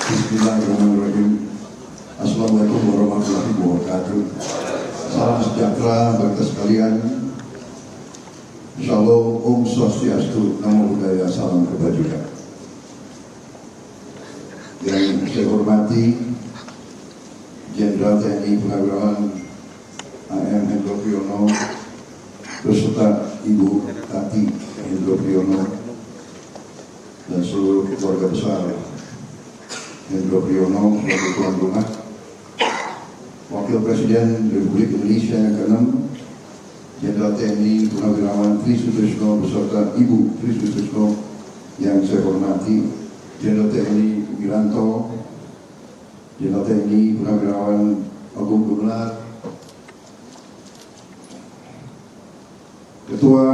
Bismillahirrahmanirrahim. Assalamualaikum warahmatullahi wabarakatuh. Salam sejahtera bagi kita sekalian. Shalom, Om Swastiastu, Namo Buddhaya, salam kebajikan. Yang saya hormati Jenderal TNI Purnawirawan AM Hendro Priyono beserta Ibu Tati Hendro Priyono dan seluruh keluarga besar Hendro Priyono sebagai tuan rumah, Wakil Presiden Republik Indonesia yang ke-6 Jenderal TNI Purnawirawan Tri Sutrisno beserta Ibu Tri Sutrisno yang saya hormati, Jenderal TNI Wiranto, Jenderal TNI Purnawirawan Agung Gumelar, Ketua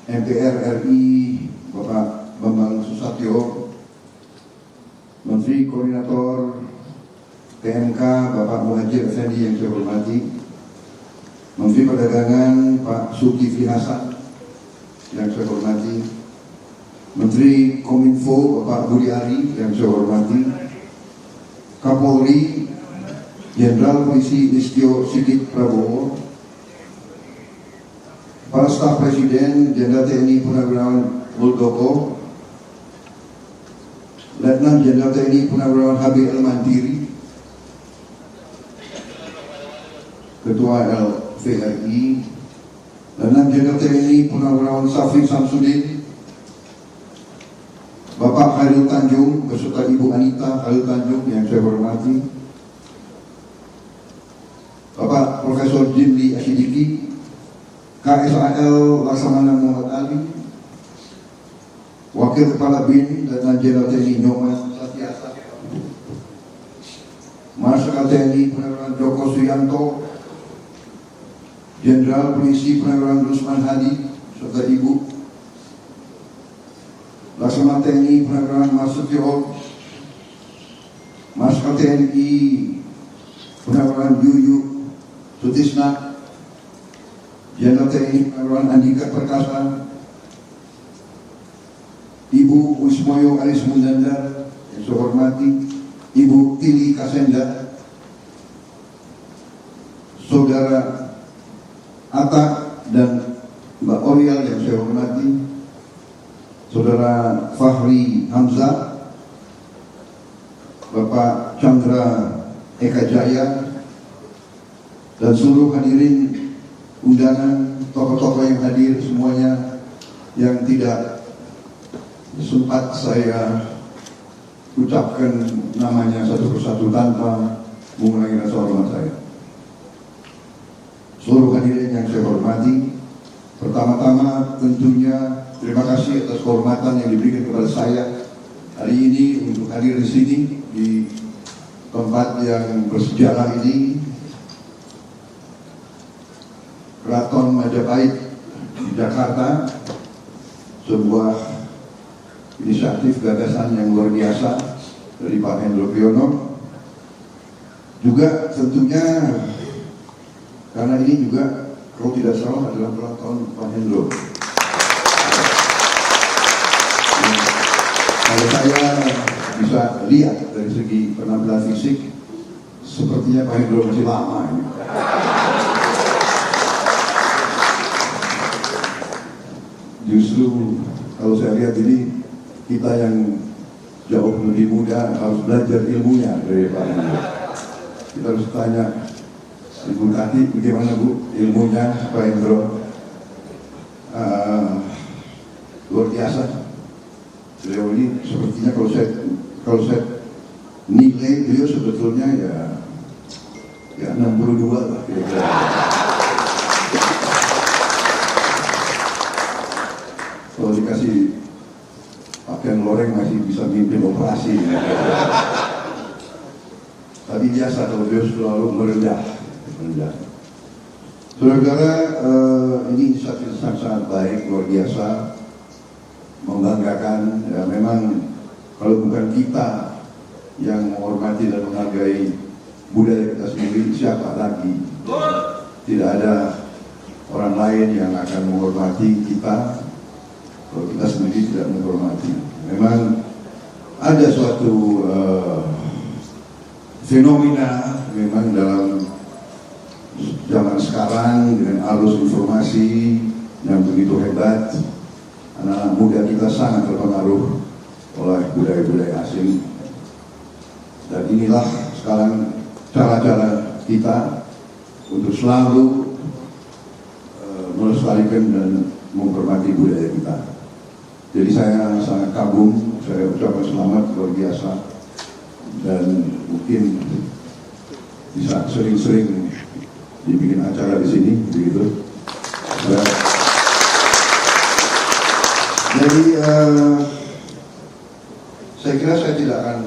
MPR RI Bapak Bambang Susatyo, Menteri Koordinator PMK Bapak Muhajir Effendi yang saya hormati, Menteri Perdagangan Pak Zulkifli Hasan yang saya hormati, Menteri Kominfo Bapak Budi Ari yang saya hormati, Kapolri Jenderal Polisi Listio Sigit Prabowo, para staf Presiden Jenderal TNI Purnawirawan Muldoko, Letnan Jenderal TNI Purnawirawan HB Elmantiri, Ketua LVRI, Letnan Jenderal TNI Purnawirawan Safri Samsudin, Bapak Khairul Tanjung beserta Ibu Anita Khairul Tanjung yang saya hormati, Bapak Profesor Jimli Asidiki, KSAL Laksamana Muhammad Ali, Wakil Kepala BIN dan Jenderal TNI Nyoman Satiasa, Marsikal TNI Purnawirawan Joko Suyanto, Jenderal Polisi Purnawirawan Rusman Hadi serta Ibu, Laksamana TNI Purnawirawan Marsutio, Marsikal TNI Purnawirawan Yuyu Sutisna, Jenderal TNI Purnawirawan Andika Perkasa, Ibu Wismoyo Aris Mundandar yang saya hormati, Ibu Tili Kasenda, Saudara Atta dan Mbak Orial yang saya hormati, Saudara Fahri Hamzah, Bapak Chandra Eka Jaya, dan seluruh hadirin undangan, tokoh-tokoh yang hadir semuanya yang tidak sempat saya ucapkan namanya satu persatu tanpa mengurangi rasa hormat saya. Seluruh hadirin yang saya hormati, pertama-tama tentunya terima kasih atas kehormatan yang diberikan kepada saya hari ini untuk hadir di sini di tempat yang bersejarah ini, Keraton Majapahit di Jakarta, sebuah inisiatif gagasan yang luar biasa dari Pak Hendro Priyono. Juga tentunya karena ini juga kalau tidak salah adalah ulang tahun Pak Hendro. Kalau saya bisa lihat dari segi penampilan fisik, sepertinya Pak Hendro masih lama ini. Justru kalau saya lihat ini, kita yang jauh lebih muda harus belajar ilmunya dari Pak Hendro. Kita harus tanya Ibu Tati, bagaimana Bu ilmunya Pak Hendro? Luar biasa. Beliau ini sepertinya kalau saya nilai beliau sebetulnya ya 62 lah kira-kira. Kalau dikasih pakaian loreng masih bisa mimpin operasi. Tapi biasa kalau beliau selalu merendah. Saudara, ini inisiatif sangat baik, luar biasa, membanggakan. Ya, memang kalau bukan kita yang menghormati dan menghargai budaya kita sendiri, siapa lagi? Tidak ada orang lain yang akan menghormati kita kalau kita sendiri tidak menghormati. Memang ada suatu fenomena memang dalam zaman sekarang dengan arus informasi yang begitu hebat, anak-anak muda kita sangat terpengaruh oleh budaya-budaya asing. Dan inilah sekarang cara-cara kita untuk selalu melestarikan dan menghormati budaya kita. Jadi saya sangat kagum, saya ucapkan selamat luar biasa, dan mungkin bisa sering-sering dibikin acara di sini, begitu. Jadi saya kira saya tidak akan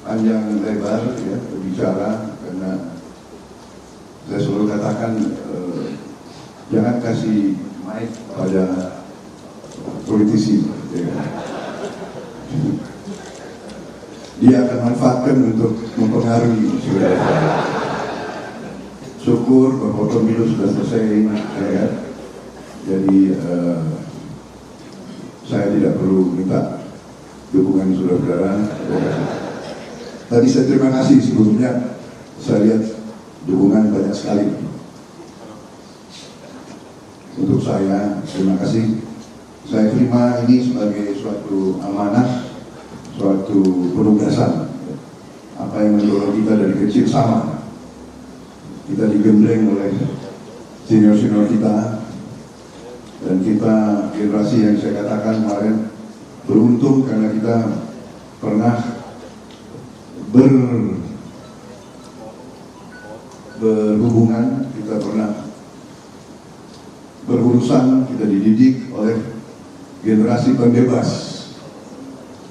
panjang lebar ya berbicara, karena saya selalu katakan jangan kasih mic pada politisi, ya. Dia akan manfaatkan untuk mempengaruhi saudara. Syukur bahwa pemilu sudah selesai, ya. Jadi saya tidak perlu minta dukungan saudara-saudara. Tadi saya terima kasih sebelumnya, saya lihat dukungan banyak sekali untuk saya. Terima kasih. Saya terima ini sebagai suatu amanah, suatu penugasan. Apa yang mendorong kita dari kecil sama. Kita digembleng oleh senior-senior kita, dan kita generasi yang saya katakan kemarin beruntung karena kita pernah berhubungan, kita pernah berurusan, kita dididik oleh generasi pembebas,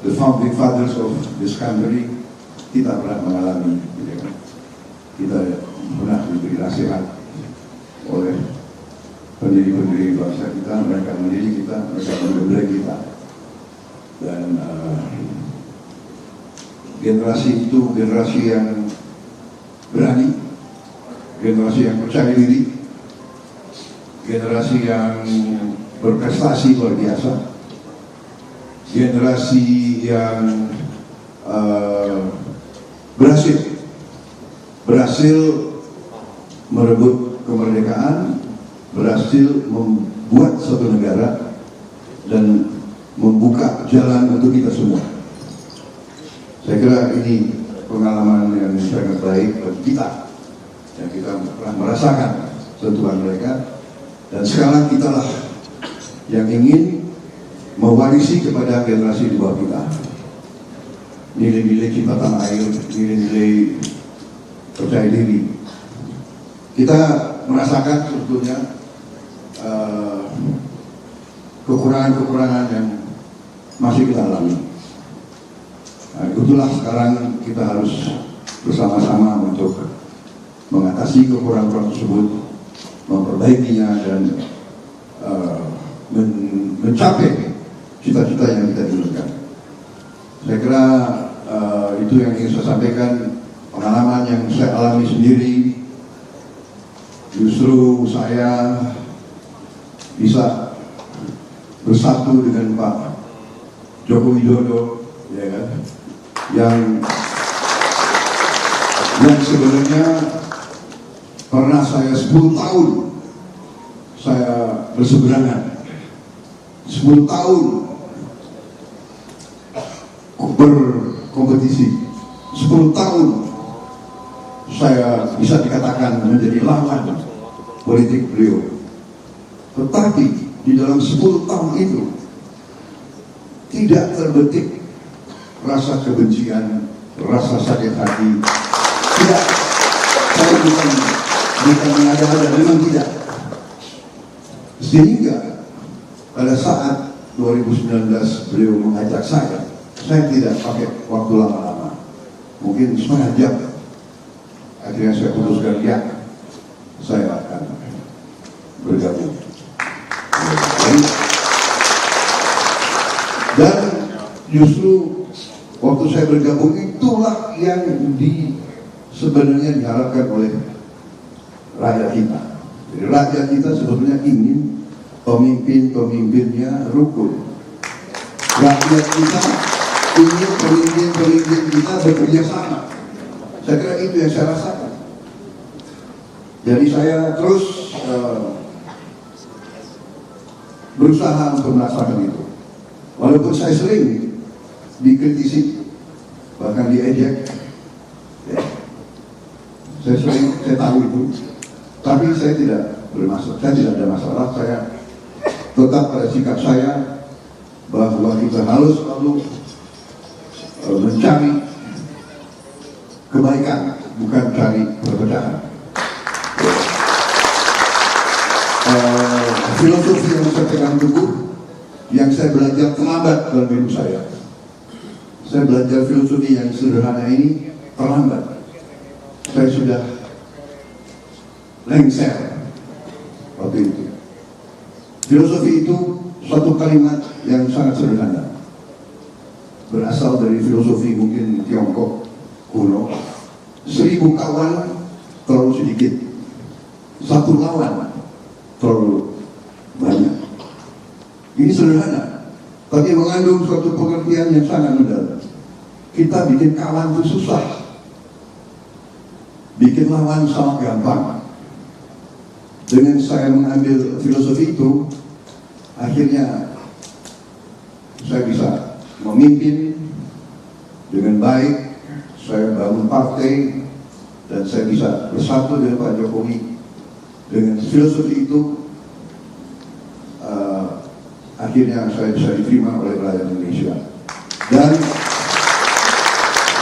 the founding fathers of this country. Kita pernah mengalami, kita pernah diberi nasihat oleh pendiri-pendiri bangsa kita. Mereka mendidik kita, mereka mengembleng kita, dan generasi itu generasi yang berani, generasi yang percaya diri, generasi yang berprestasi luar biasa, generasi yang berhasil merebut kemerdekaan, berhasil membuat suatu negara, dan membuka jalan untuk kita semua. Saya kira ini pengalaman yang sangat baik bagi kita, yang kita pernah merasakan sentuhan mereka, dan sekarang kitalah yang ingin mewarisi kepada generasi di bawah kita nilai-nilai cinta tanah air, nilai-nilai percaya diri. Kita merasakan sebetulnya kekurangan-kekurangan yang masih kita alami. Nah, itulah sekarang kita harus bersama-sama untuk mengatasi kekurangan tersebut, memperbaikinya, dan mencapai cita-cita yang kita inginkan. Saya kira itu yang ingin saya sampaikan. Pengalaman yang saya alami sendiri, justru saya bisa bersatu dengan Pak Joko Widodo, ya kan, yang sebenarnya pernah saya 10 tahun saya berseberangan, 10 tahun berkompetisi, 10 tahun saya bisa dikatakan menjadi lawan politik beliau. Tetapi di dalam 10 tahun itu tidak terbetik rasa kebencian, rasa sakit hati. Tidak, saya bukan mengada-ada, memang tidak. Sehingga pada saat 2019 beliau mengajak saya tidak pakai waktu lama-lama, mungkin setengah jam. Akhirnya saya putuskan, ya, saya akan bergabung. Dan justru waktu saya bergabung itulah yang sebenarnya diharapkan oleh rakyat kita. Jadi rakyat kita sebetulnya ingin pemimpin-pemimpinnya rukun. Rakyat kita ingin pemimpin kita bekerja sama. Saya kira itu yang saya rasakan. Jadi saya terus berusaha untuk melaksanakan itu. Walaupun saya sering dikritisi, bahkan diejek, ya. Saya tahu itu, tapi saya tidak bermasalah. Saya tidak ada masalah. Saya tetap pada sikap saya bahwa kita harus selalu mencari kebaikan, bukan cari perpecahan. Filosofi yang saya pegang teguh, yang saya belajar terlambat dalam hidup saya. Saya belajar filosofi yang sederhana ini terlambat. Saya sudah lengser waktu itu. Filosofi itu suatu kalimat yang sangat sederhana, berasal dari filosofi mungkin Tiongkok kuno. 1000 kawan terlalu sedikit, 1 lawan terlalu banyak. Ini sederhana, tapi mengandung suatu pengertian yang sangat mendalam. Kita bikin kawan itu susah, bikin lawan sangat gampang. Dengan saya mengambil filosofi itu, akhirnya saya bisa memimpin dengan baik. Saya bangun partai dan saya bisa bersatu dengan Pak Jokowi. Dengan filosofi itu, akhirnya saya bisa diterima oleh rakyat Indonesia. Dan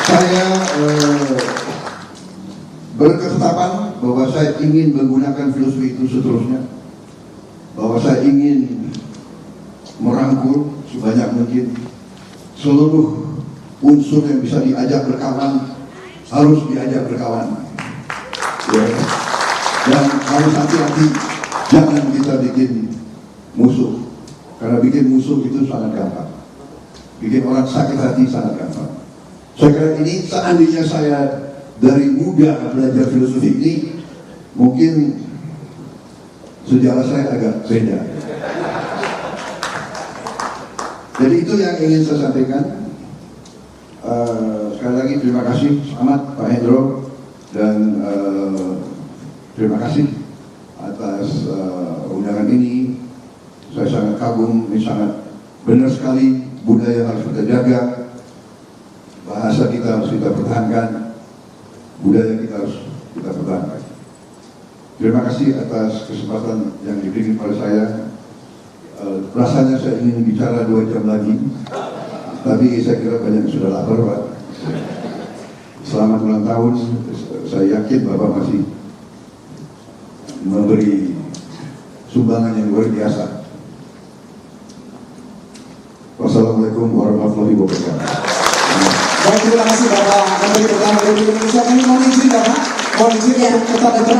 saya berketetapan bahwa saya ingin menggunakan filosofi itu seterusnya, bahwa saya ingin merangkul sebanyak mungkin seluruh unsur yang bisa diajak berkawan, harus diajak berkawan, ya. Dan harus hati-hati, jangan kita bikin musuh, karena bikin musuh itu sangat gampang, bikin orang sakit hati sangat gampang. Saya kira ini, seandainya saya dari muda belajar filosofi ini, mungkin sejarah saya agak beda. Jadi itu yang ingin saya sampaikan. Sekali lagi terima kasih amat Pak Hendro, dan terima kasih atas undangan ini. Saya sangat kagum, ini sangat benar sekali, budaya harus kita jaga, bahasa kita harus kita pertahankan, budaya kita harus kita pertahankan. Terima kasih atas kesempatan yang diberikan pada saya. Rasanya saya ingin bicara 2 jam lagi, tapi saya kira banyak sudah lapar, Pak. Selamat ulang tahun. Saya yakin Bapak masih memberi sumbangan yang luar biasa. Wassalamualaikum warahmatullahi wabarakatuh. Baik, terima kasih Bapak Menteri Pertahanan Republik Indonesia. Kami mohon izin Bapak, mohon izin untuk tetap